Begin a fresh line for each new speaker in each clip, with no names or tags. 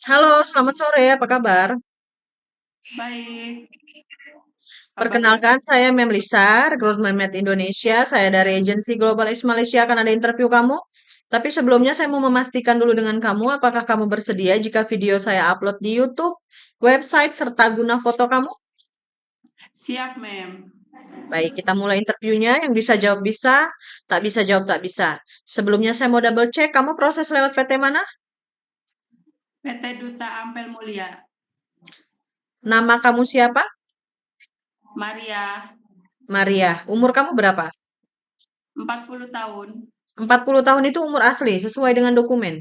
Halo, selamat sore. Apa kabar?
Baik, kabarnya
Perkenalkan, saya Memlisa, Recruitment Med Indonesia. Saya dari agensi Global X Malaysia akan ada interview kamu. Tapi sebelumnya saya mau memastikan dulu dengan kamu, apakah kamu bersedia jika video saya upload di YouTube, website, serta guna foto kamu?
siap, Mem.
Baik, kita mulai interviewnya. Yang bisa jawab bisa, tak bisa jawab tak bisa. Sebelumnya saya mau double check, kamu proses lewat PT mana?
PT Duta Ampel Mulia,
Nama kamu siapa?
Maria,
Maria. Umur kamu berapa?
40 tahun.
40 tahun itu umur asli, sesuai dengan dokumen.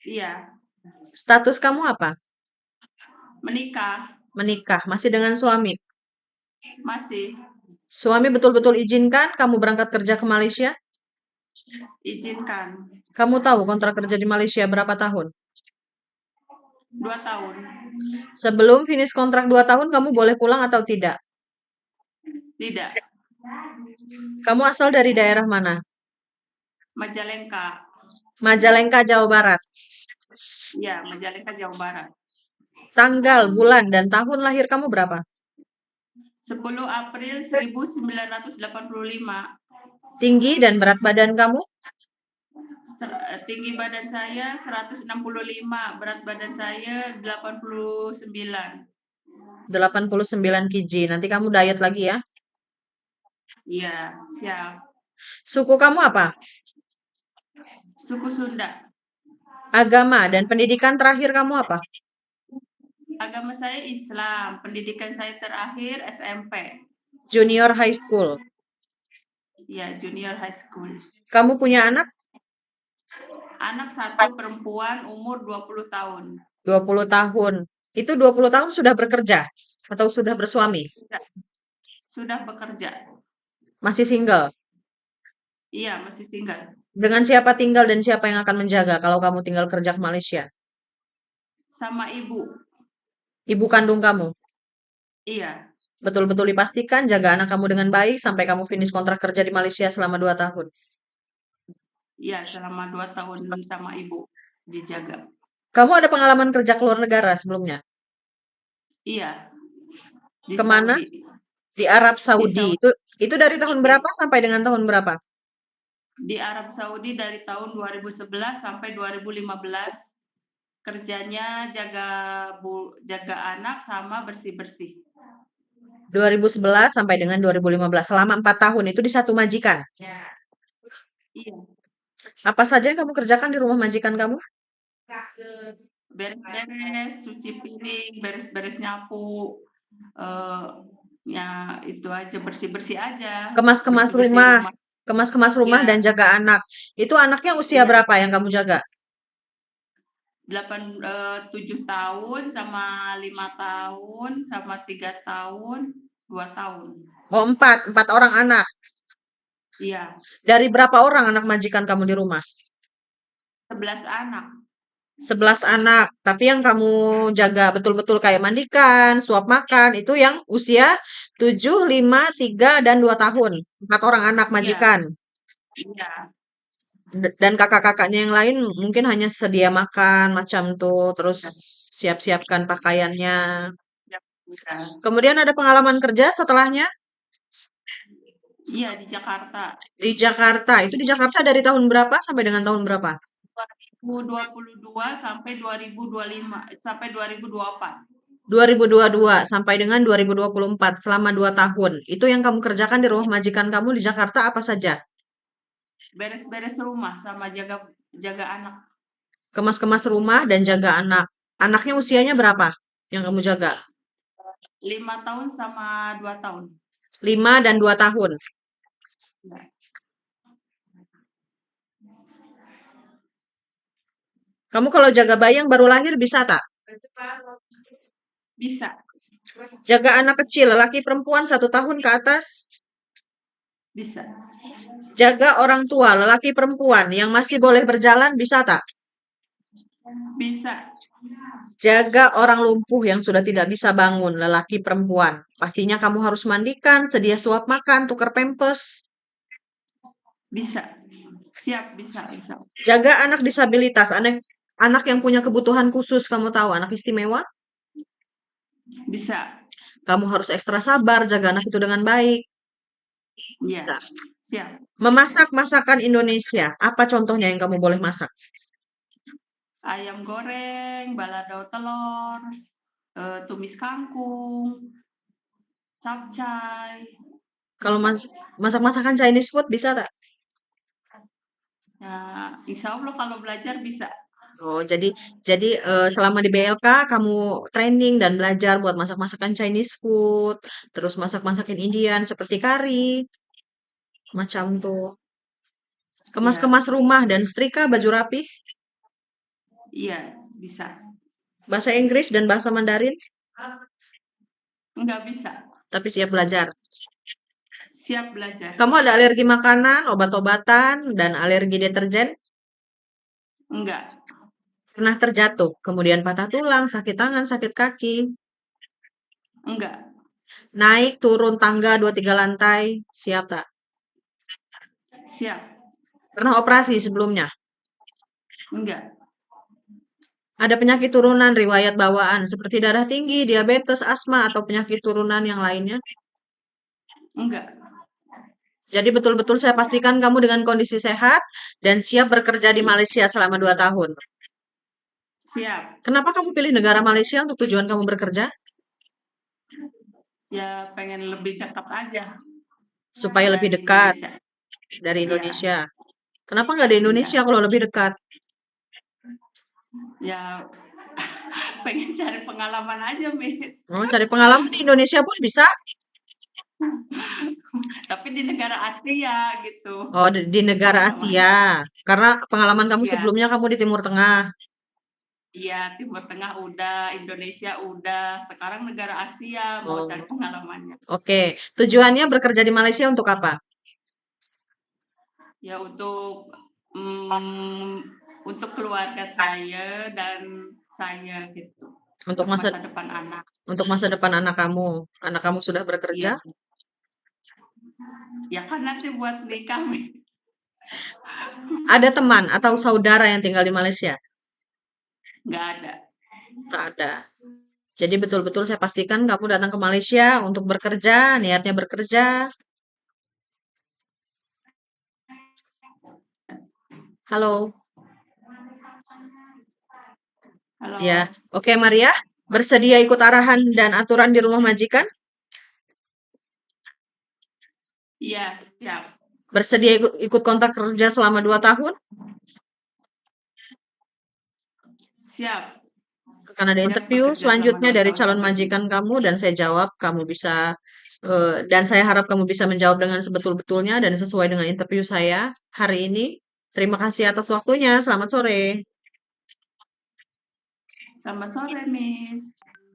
Iya,
Status kamu apa?
menikah,
Menikah, masih dengan suami.
masih
Suami betul-betul izinkan kamu berangkat kerja ke Malaysia?
izinkan
Kamu tahu kontrak kerja di Malaysia berapa tahun?
2 tahun.
Sebelum finish kontrak 2 tahun, kamu boleh pulang atau tidak?
Tidak,
Kamu asal dari daerah mana?
Majalengka.
Majalengka, Jawa Barat.
Iya, Majalengka, Jawa Barat.
Tanggal, bulan, dan tahun lahir kamu berapa?
10 April 1985.
Tinggi dan berat badan kamu?
Tinggi badan saya 165, berat badan saya 89.
89 kg. Nanti kamu diet lagi ya.
Iya, siap.
Suku kamu apa?
Suku Sunda.
Agama dan pendidikan terakhir kamu apa?
Agama saya Islam, pendidikan saya terakhir SMP.
Junior high school.
Ya, junior high school.
Kamu punya anak?
Anak satu perempuan umur 20 tahun.
20 tahun. Itu 20 tahun sudah bekerja atau sudah bersuami?
Sudah, sudah bekerja.
Masih single?
Iya, masih single.
Dengan siapa tinggal dan siapa yang akan menjaga kalau kamu tinggal kerja ke Malaysia?
Sama ibu.
Ibu kandung kamu.
Iya,
Betul-betul dipastikan jaga anak kamu dengan baik sampai kamu finish kontrak kerja di Malaysia selama 2 tahun.
iya selama 2 tahun sama ibu dijaga.
Kamu ada pengalaman kerja ke luar negara sebelumnya?
Iya, di
Kemana?
Saudi.
Di Arab
Di
Saudi.
Saudi.
Itu dari tahun berapa sampai dengan tahun berapa?
Di Arab Saudi dari tahun 2011 sampai 2015. Kerjanya jaga anak sama bersih-bersih.
2011 sampai dengan 2015. Selama 4 tahun itu di satu majikan.
Iya,
Apa saja yang kamu kerjakan di rumah majikan kamu?
beres-beres, cuci piring, beres-beres nyapu, eh ya itu aja bersih-bersih aja,
Kemas-kemas
bersih-bersih
rumah.
rumah.
Kemas-kemas rumah
Iya,
dan jaga anak. Itu anaknya usia
iya.
berapa yang kamu jaga?
7 tahun sama 5 tahun sama 3 tahun, 2 tahun.
Oh, empat orang anak.
Iya,
Dari berapa orang anak majikan kamu di rumah?
11 anak.
11 anak. Tapi yang kamu jaga betul-betul kayak mandikan, suap makan, itu yang usia 7, 5, 3, dan 2 tahun. 4 orang anak
Iya,
majikan.
iya.
Dan kakak-kakaknya yang lain mungkin hanya sedia makan, macam tuh, terus siap-siapkan pakaiannya.
Iya, iya.
Kemudian ada pengalaman kerja setelahnya
Iya, di Jakarta.
di Jakarta. Itu di Jakarta dari tahun berapa sampai dengan tahun berapa?
2022 sampai 2025 sampai 2024.
2022 sampai dengan 2024 selama 2 tahun. Itu yang kamu kerjakan di rumah majikan kamu di Jakarta apa saja?
Beres-beres rumah sama jaga jaga anak.
Kemas-kemas rumah dan jaga anak. Anaknya usianya berapa yang kamu jaga?
5 tahun sama 2 tahun.
5 dan 2 tahun.
Ya,
Kamu kalau jaga bayi yang baru lahir bisa tak?
bisa,
Jaga anak kecil, laki perempuan 1 tahun ke atas.
bisa,
Jaga orang tua, lelaki perempuan yang masih boleh berjalan bisa tak?
bisa,
Jaga orang lumpuh yang sudah tidak bisa bangun, lelaki perempuan. Pastinya kamu harus mandikan, sedia suap makan, tukar pempes.
bisa. Siap, bisa, bisa.
Jaga anak disabilitas. Anak yang punya kebutuhan khusus, kamu tahu, anak istimewa?
Bisa.
Kamu harus ekstra sabar, jaga anak itu dengan baik.
Iya,
Bisa.
siap.
Memasak masakan Indonesia. Apa contohnya yang kamu boleh masak?
Ayam goreng, balado telur, tumis kangkung, capcay,
Kalau
bisa.
masak masakan Chinese food bisa tak?
Ya, insya Allah kalau belajar bisa.
Oh, jadi selama di BLK kamu training dan belajar buat masak masakan Chinese food, terus masak masakan Indian seperti kari, macam tuh.
Iya,
Kemas-kemas rumah dan setrika baju rapi,
iya, bisa.
bahasa Inggris dan bahasa Mandarin,
Enggak bisa.
tapi siap belajar.
Siap belajar.
Kamu ada alergi makanan, obat-obatan, dan alergi deterjen?
Enggak,
Pernah terjatuh, kemudian patah tulang, sakit tangan, sakit kaki,
enggak,
naik turun tangga 2 3 lantai, siap tak?
siap.
Pernah operasi sebelumnya?
Enggak,
Ada penyakit turunan, riwayat bawaan, seperti darah tinggi, diabetes, asma, atau penyakit turunan yang lainnya?
enggak.
Jadi betul-betul saya pastikan kamu dengan kondisi sehat dan siap bekerja di
Iya,
Malaysia selama 2 tahun.
siap.
Kenapa kamu pilih negara Malaysia untuk tujuan kamu bekerja?
Ya pengen lebih dekat aja
Supaya lebih
dari
dekat
Indonesia.
dari
Iya,
Indonesia. Kenapa nggak di Indonesia
iya.
kalau lebih dekat?
Ya pengen cari pengalaman aja, Miss.
Oh, cari pengalaman di Indonesia pun bisa.
Tapi di negara Asia gitu.
Oh, di negara
Pengalamannya.
Asia. Karena pengalaman kamu
Iya,
sebelumnya kamu di Timur Tengah.
iya, Timur Tengah udah, Indonesia udah, sekarang negara Asia mau cari
Oh,
pengalamannya.
oke. Tujuannya bekerja di Malaysia untuk apa?
Ya mm, untuk keluarga saya dan saya gitu,
Untuk
untuk
masa
masa depan anak.
untuk masa depan anak kamu. Anak kamu sudah bekerja?
Iya, ya kan nanti buat nikah,
Ada teman atau saudara yang tinggal di Malaysia?
nggak ada.
Tak ada. Jadi betul-betul saya pastikan kamu datang ke Malaysia untuk bekerja, niatnya bekerja. Halo. Ya.
Halo,
Oke, Maria. Bersedia ikut arahan dan aturan di rumah majikan?
iya siap,
Bersedia ikut kontrak kerja selama 2 tahun?
siap.
Akan ada
Siap
interview
bekerja selama
selanjutnya
2
dari
tahun
calon
sampai
majikan
lulus.
kamu dan saya jawab kamu bisa dan saya harap kamu bisa menjawab dengan sebetul-betulnya dan sesuai dengan interview saya hari ini. Terima kasih atas waktunya. Selamat sore.
Selamat sore, Miss.